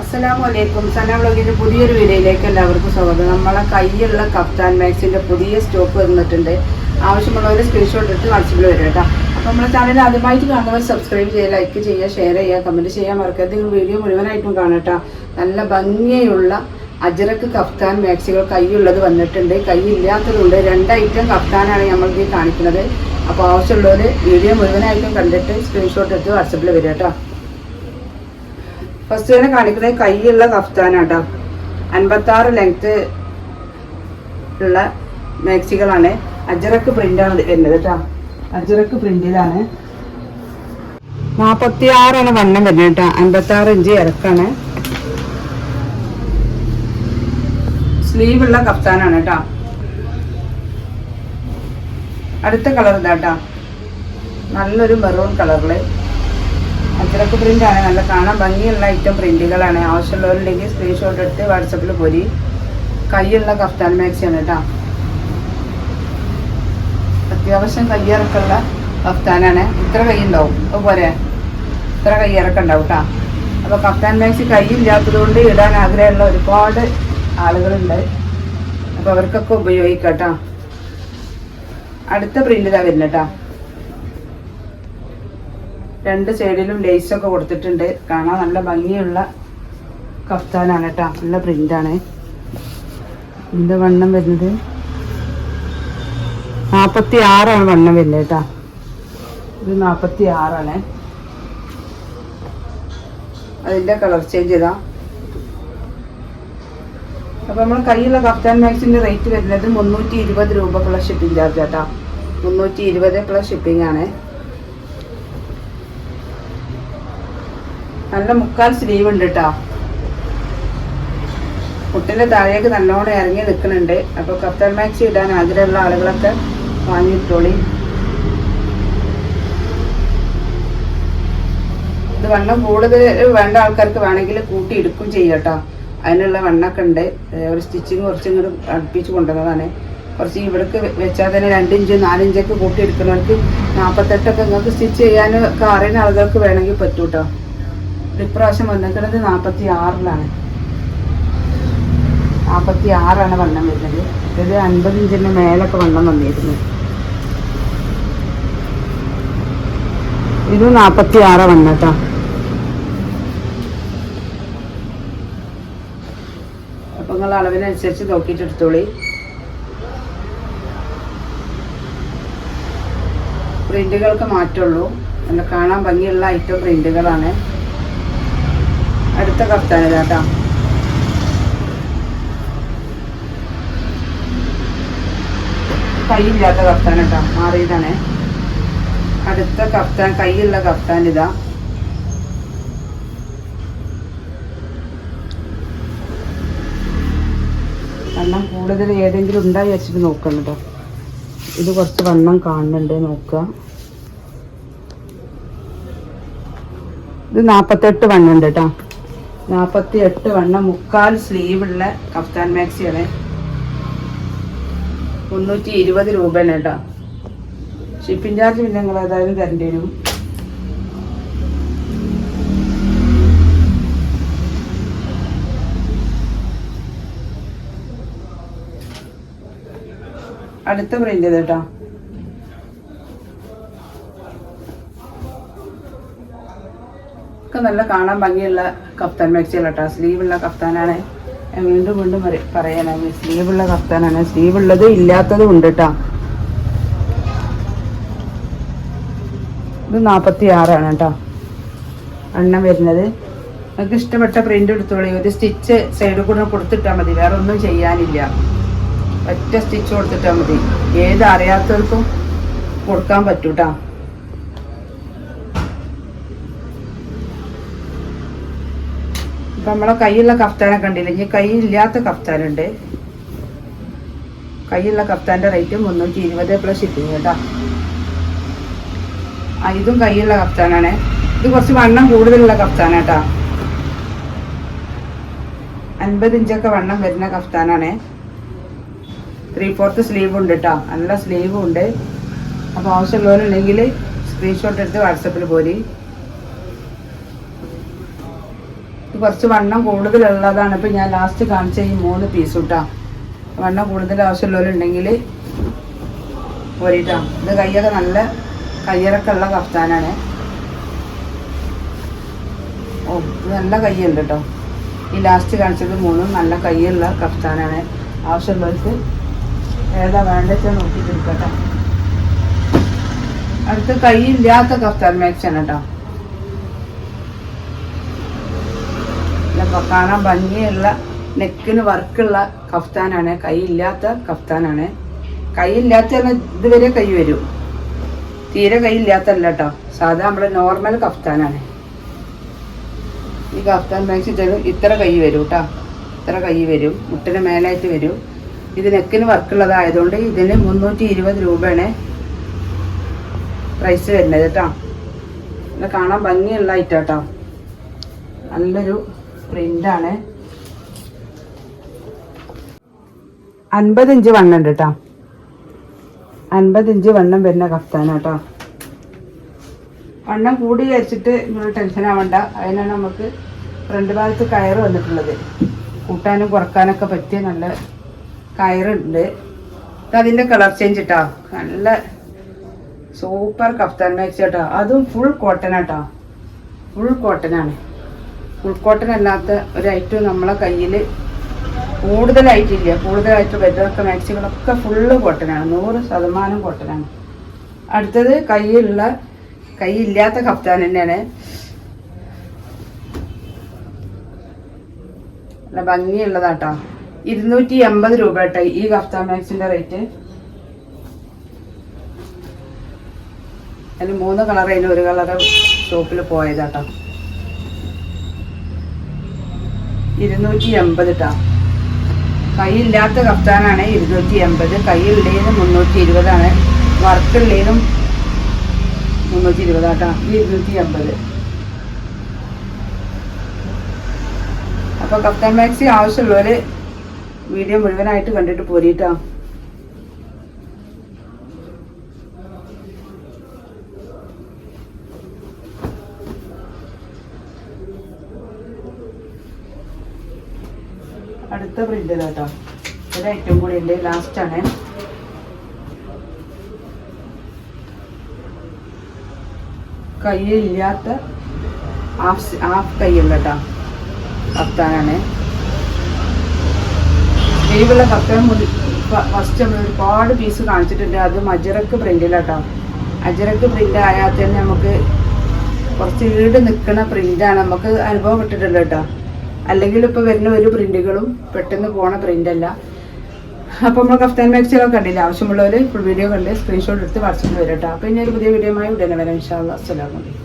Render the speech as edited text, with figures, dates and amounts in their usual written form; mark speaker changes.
Speaker 1: അസ്സലാമലൈക്കും. സന വ്ളോഗിൻ്റെ പുതിയൊരു വീഡിയോയിലേക്ക് എല്ലാവർക്കും സ്വാഗതം. നമ്മളെ കയ്യിലുള്ള കഫ്താൻ മാക്സിൻ്റെ പുതിയ സ്റ്റോക്ക് വന്നിട്ടുണ്ട്. ആവശ്യമുള്ളവർ സ്ക്രീൻഷോട്ട് എടുത്ത് വാട്സപ്പിൽ വരും കേട്ടോ. അപ്പോൾ നമ്മുടെ ചാനൽ ആദ്യമായിട്ട് കാണുന്നവർ സബ്സ്ക്രൈബ് ചെയ്യുക, ലൈക്ക് ചെയ്യുക, ഷെയർ ചെയ്യുക, കമൻറ്റ് ചെയ്യാൻ മറക്കരുത്. വീഡിയോ മുഴുവനായിട്ടും കാണാം കേട്ടോ. നല്ല ഭംഗിയുള്ള അജ്രക്ക് കഫ്താൻ മാക്സികൾ കൈയുള്ളത് വന്നിട്ടുണ്ട്, കൈയില്ലാത്തതുണ്ട്. 2 ഐറ്റം കഫ്താനാണ് നമ്മൾക്ക് കാണിക്കുന്നത്. അപ്പോൾ ആവശ്യമുള്ളവർ വീഡിയോ മുഴുവനായിട്ടും കണ്ടിട്ട് സ്ക്രീൻഷോട്ട് എടുത്ത് വാട്സപ്പിൽ വരും കേട്ടോ. ഫസ്റ്റ് തന്നെ കാണിക്കുന്നത് കൈയുള്ള കഫ്താനാട്ടോ. 56 ലെങ്ത് ഉള്ള മാക്സികളാണ്. അജ്രക്ക് പ്രിന്റാണ് വരുന്നത് കേട്ടോ. അജ്രക്ക് പ്രിന്റിലാണ്. 46 വണ്ണം വരുന്നത് കേട്ടോ. 56 ഇഞ്ച് ഇറക്കാണ്. സ്ലീവുള്ള കഫ്താനാണ് കേട്ടോ. അടുത്ത കളർ ഇതാട്ടോ, നല്ലൊരു മെറൂൺ കളറില് അജ്രക്ക് പ്രിന്റാണ്. നല്ല കാണാൻ ഭംഗിയുള്ള ഐറ്റം പ്രിന്റുകളാണ്. ആവശ്യമുള്ളവരുണ്ടെങ്കിൽ സ്ക്രീൻഷോട്ട് എടുത്ത് വാട്സപ്പിൽ പോരി. കൈയുള്ള കഫ്താൻ മാക്സിയാണ് കേട്ടോ. അത്യാവശ്യം കയ്യിറക്കുള്ള കഫ്താനാണ്. ഇത്ര കൈ ഉണ്ടാവും, അതുപോലെ ഇത്ര കയ്യിറക്കം ഉണ്ടാവും കേട്ടോ. അപ്പോൾ കഫ്താൻ മാക്സി കൈയില്ലാത്തത് കൊണ്ട് ഇടാൻ ആഗ്രഹമുള്ള ഒരുപാട് ആളുകളുണ്ട്. അപ്പോൾ അവർക്കൊക്കെ ഉപയോഗിക്കാം കേട്ടോ. അടുത്ത പ്രിന്റ് ഇതാ വരുന്നത് കേട്ടോ. 2 സൈഡിലും ലേസൊക്കെ കൊടുത്തിട്ടുണ്ട്. കാണാൻ നല്ല ഭംഗിയുള്ള കഫ്താനാണ് കേട്ടോ. നല്ല പ്രിന്റാണ്. ഇതിൻ്റെ വണ്ണം വരുന്നത് 46 വണ്ണം വരുന്നത് കേട്ടോ. ഇത് 46. അതിൻ്റെ കളർ ചേഞ്ച് ചെയ്താ. അപ്പോൾ നമ്മൾ കയ്യിലുള്ള കഫ്താൻ മാക്സിൻ്റെ റേറ്റ് വരുന്നത് 320 രൂപ പ്ലസ് ഷിപ്പിംഗ് ചാർജ് കേട്ടോ. 320 പ്ലസ് ഷിപ്പിംഗ് ആണ്. നല്ല മുക്കാൽ സ്ലീവ് ഉണ്ട് കേട്ടോ. മുട്ടിൻ്റെ താഴേക്ക് നല്ലോണം ഇറങ്ങി നിൽക്കുന്നുണ്ട്. അപ്പോൾ കഫ്താൻ മാക്സി ഇടാൻ ആഗ്രഹമുള്ള ആളുകളൊക്കെ വാങ്ങിയിട്ടോളി. ഇത് വണ്ണം കൂടുതൽ വേണ്ട ആൾക്കാർക്ക് വേണമെങ്കിൽ കൂട്ടി എടുക്കും ചെയ്യാം കേട്ടോ. അതിനുള്ള വണ്ണൊക്കെ ഉണ്ട്. ഒരു സ്റ്റിച്ചിങ് കുറച്ചും കൂടി അടുപ്പിച്ച് കൊണ്ടുവന്നതാണ്. കുറച്ച് ഇവിടേക്ക് വെച്ചാൽ തന്നെ 2 ഇഞ്ച് 4 ഇഞ്ചൊക്കെ കൂട്ടി എടുക്കുന്നവർക്ക് 48 നിങ്ങൾക്ക് സ്റ്റിച്ച് ചെയ്യാനൊക്കെ അറിയുന്ന ആളുകൾക്ക് വേണമെങ്കിൽ പറ്റും കേട്ടോ. ഇപ്രാവശ്യം വന്നിട്ടുള്ളത് 46 46 വണ്ണം വരുന്നത്. ഇത് 50 ഇഞ്ചിൻ്റെ മേലൊക്കെ വണ്ണം വന്നിരുന്നു. ഇത് 46 വണ്ണം കേട്ടോ. അപ്പം നിങ്ങൾ അളവിനനുസരിച്ച് നോക്കിയിട്ട് എടുത്തോളി. പ്രിന്റുകൾക്ക് മാറ്റുള്ളൂ. നല്ല കാണാൻ ഭംഗിയുള്ള ഐറ്റം പ്രിന്റുകളാണ്. അടുത്ത കഫ്താൻ ഇതാട്ടോ. കൈയില്ലാത്ത കഫ്താൻ കേട്ടോ, മാറിയതാണ്. അടുത്ത കഫ്താൻ കൈയുള്ള കഫ്താൻ ഇതാ. വണ്ണം കൂടുതൽ ഏതെങ്കിലും ഉണ്ടായി വെച്ചിട്ട് നോക്കണം കേട്ടോ. ഇത് കുറച്ച് വണ്ണം കാണുന്നുണ്ട്, നോക്കുക. ഇത് 48 വണ്ണം ഉണ്ട് കേട്ടോ. 48 വണ്ണം മുക്കാൽ സ്ലീവുള്ള കഫ്താൻ മാക്സിയാണ്. 320 രൂപയാണ് കേട്ടോ. ഷിപ്പിംഗ് ചാർജ് പിന്നെ നിങ്ങൾ ഏതായാലും തരേണ്ടി വരും. അടുത്ത പ്രിന്റ് കേട്ടോ. ഒക്കെ നല്ല കാണാൻ ഭംഗിയുള്ള കഫ്താൻ മാക്സികൾ കേട്ടോ. സ്ലീവുള്ള കഫ്താനാണ്. വീണ്ടും വീണ്ടും പറയാനാണ്, സ്ലീവുള്ള കഫ്താനാണ്. സ്ലീവുള്ളത് ഇല്ലാത്തതും ഉണ്ട് കേട്ടോ. ഇത് 46 കേട്ടോ എണ്ണം വരുന്നത്. നിങ്ങൾക്ക് ഇഷ്ടപ്പെട്ട പ്രിന്റ് എടുത്തോളി. ഒരു സ്റ്റിച്ച് സൈഡിൽ കൂടെ കൊടുത്തിട്ടാൽ മതി, വേറെ ഒന്നും ചെയ്യാനില്ല. ഒറ്റ സ്റ്റിച്ച് കൊടുത്തിട്ടാൽ മതി. ഏത് അറിയാത്തവർക്കും കൊടുക്കാൻ പറ്റൂ കേട്ടോ. ഇപ്പം നമ്മളെ കയ്യിലുള്ള കഫ്താനൊക്കെ ഉണ്ടല്ലോ. ഇനി കൈയില്ലാത്ത കഫ്താനുണ്ട്. കൈയുള്ള കഫ്താൻ്റെ റേറ്റ് 320 പ്ലസ് ഷിപ്പിംഗ് കേട്ടോ. ഇതും കൈയുള്ള കഫ്താനാണ്. ഇത് കുറച്ച് വണ്ണം കൂടുതലുള്ള കഫ്താനാണ് കേട്ടോ. 50 ഇഞ്ചൊക്കെ വണ്ണം വരുന്ന കഫ്താനാണ്. 3/4 സ്ലീവ് ഉണ്ട് കേട്ടോ. നല്ല സ്ലീവും ഉണ്ട്. അപ്പോൾ ആവശ്യമുള്ളവരുണ്ടെങ്കിൽ സ്ക്രീൻഷോട്ട് എടുത്ത് വാട്സപ്പിൽ പോരി. കുറച്ച് വണ്ണം കൂടുതലുള്ളതാണ് ഇപ്പം ഞാൻ ലാസ്റ്റ് കാണിച്ച ഈ 3 പീസ് കിട്ടാ. വണ്ണം കൂടുതൽ ആവശ്യമുള്ളവരുണ്ടെങ്കിൽ പോരിട്ടാ. ഇത് കയ്യൊക്കെ നല്ല കയ്യിറക്കുള്ള കഫ്താനാണ്. ഓ ഇത് നല്ല കയ്യുണ്ട് കേട്ടോ. ഈ ലാസ്റ്റ് കാണിച്ചത് 3 നല്ല കയ്യുള്ള കഫ്താനാണ്. ആവശ്യമുള്ളവർക്ക് ഏതാ വേണ്ടത് നോക്കിയിട്ട് എടുക്കട്ടോ. അടുത്ത കൈയില്ലാത്ത കഫ്താൻ മാക്സ് ആണ് കേട്ടോ. കാണാൻ ഭംഗിയുള്ള നെക്കിന് വർക്കുള്ള കഫ്താനാണ്. കൈയില്ലാത്ത കഫ്താനാണ്. കൈയില്ലാത്ത ഇതുവരെ കൈ വരും, തീരെ കൈയില്ലാത്തല്ല കേട്ടോ. സാധാ നമ്മുടെ നോർമൽ കഫ്താനാണ്. ഈ കഫ്താൻ മാക്സി ഇത്ര കൈ വരും കേട്ടോ. ഇത്ര കൈ വരും, മുട്ടിന് മേലായിട്ട് വരും. ഇത് നെക്കിന് വർക്കുള്ളതായതുകൊണ്ട് ഇതിന് 320 രൂപയാണ് പ്രൈസ് വരുന്നത് കേട്ടോ. ഇത് കാണാൻ ഭംഗിയുള്ള ഐറ്റം കേട്ടോ. നല്ലൊരു പ്രിന്റാണ്. 50 ഇഞ്ച് വണ്ണം ഉണ്ട് കേട്ടോ. 50 ഇഞ്ച് വണ്ണം വരുന്ന കഫ്താനാട്ടോ. വണ്ണം കൂടി വിചാരിച്ചിട്ട് നിങ്ങൾ ടെൻഷൻ ആവണ്ട. അതിനാണ് നമുക്ക് ഫ്രണ്ട് ഭാഗത്ത് കയറ് വന്നിട്ടുള്ളത്. കൂട്ടാനും കുറക്കാനൊക്കെ പറ്റിയ നല്ല കയറുണ്ട്. അതിൻ്റെ കളർ ചേഞ്ച് കേട്ടോ. നല്ല സൂപ്പർ കഫ്താൻ മാക്സി കേട്ടോ. അതും ഫുൾ കോട്ടൺ കേട്ടോ. ഫുൾ കോട്ടനാണ്. ഫുൾ കോട്ടൺ അല്ലാത്ത ഒരു ഐറ്റം നമ്മളെ കയ്യിൽ കൂടുതലായിട്ടില്ല. കൂടുതലായിട്ട് വരുന്നതൊക്കെ മാക്സികളൊക്കെ ഫുള്ള് കോട്ടനാണ്. 100% കോട്ടനാണ്. അടുത്തത് കൈയില്ലാത്ത കഫ്താൻ തന്നെയാണ്. നല്ല ഭംഗിയുള്ളതാട്ടോ. 280 രൂപ കേട്ടോ ഈ കഫ്താൻ മാക്സിന്റെ റേറ്റ്. അതിന് 3 കളർ, അതിന് 1 കളറ് ഷോപ്പിൽ പോയതാട്ടോ. 280 കേട്ടോ. കൈയില്ലാത്ത കഫ്താനാണ് 280. കൈയുള്ളതിന് 320 വർക്കുള്ളതിനും 320 കേട്ടോ. 280. അപ്പോൾ കഫ്താൻ മാക്സി ആവശ്യമുള്ളവർ വീഡിയോ മുഴുവനായിട്ട് കണ്ടിട്ട് പോരിട്ടോ. അടുത്ത പ്രിന്റ് കേട്ടോ. ഒരു ഐറ്റം കൂടി ഉണ്ട്, ലാസ്റ്റ് ആണ്. കൈയില്ലാത്ത ഹാഫ് കൈയുള്ള കേട്ടോ കഫ്താനാണ്. സ്ലീവുള്ള കഫ്താൻ ഫസ്റ്റ് നമ്മൾ ഒരുപാട് പീസ് കാണിച്ചിട്ടുണ്ട്. അത് അജ്രക്ക് പ്രിന്റിലാട്ടോ. അജ്രക്ക് പ്രിന്റ് ആയാൽ തന്നെ നമുക്ക് കുറച്ച് ഈട് നിൽക്കുന്ന പ്രിന്റാണ്. നമുക്ക് അനുഭവപ്പെട്ടിട്ടുണ്ട് കേട്ടോ. അല്ലെങ്കിൽ ഇപ്പോൾ വരുന്ന ഒരു പ്രിന്റുകളും പെട്ടെന്ന് പോണ പ്രിന്റ് അല്ല. അപ്പോൾ നമ്മൾ കഫ്താൻ മാക്സികളൊക്കെ കണ്ടില്ല. ആവശ്യമുള്ളവർ ഫുൾ വീഡിയോ കണ്ട് സ്ക്രീൻഷോട്ട് എടുത്ത് വാട്സപ്പിൽ വരും കേട്ടോ. അപ്പോൾ ഇനി ഒരു പുതിയ വീഡിയോയുമായി ഉടനെ വരാം ഇൻഷാ അല്ലാഹ്. അസ്സലാമു അലൈക്കും.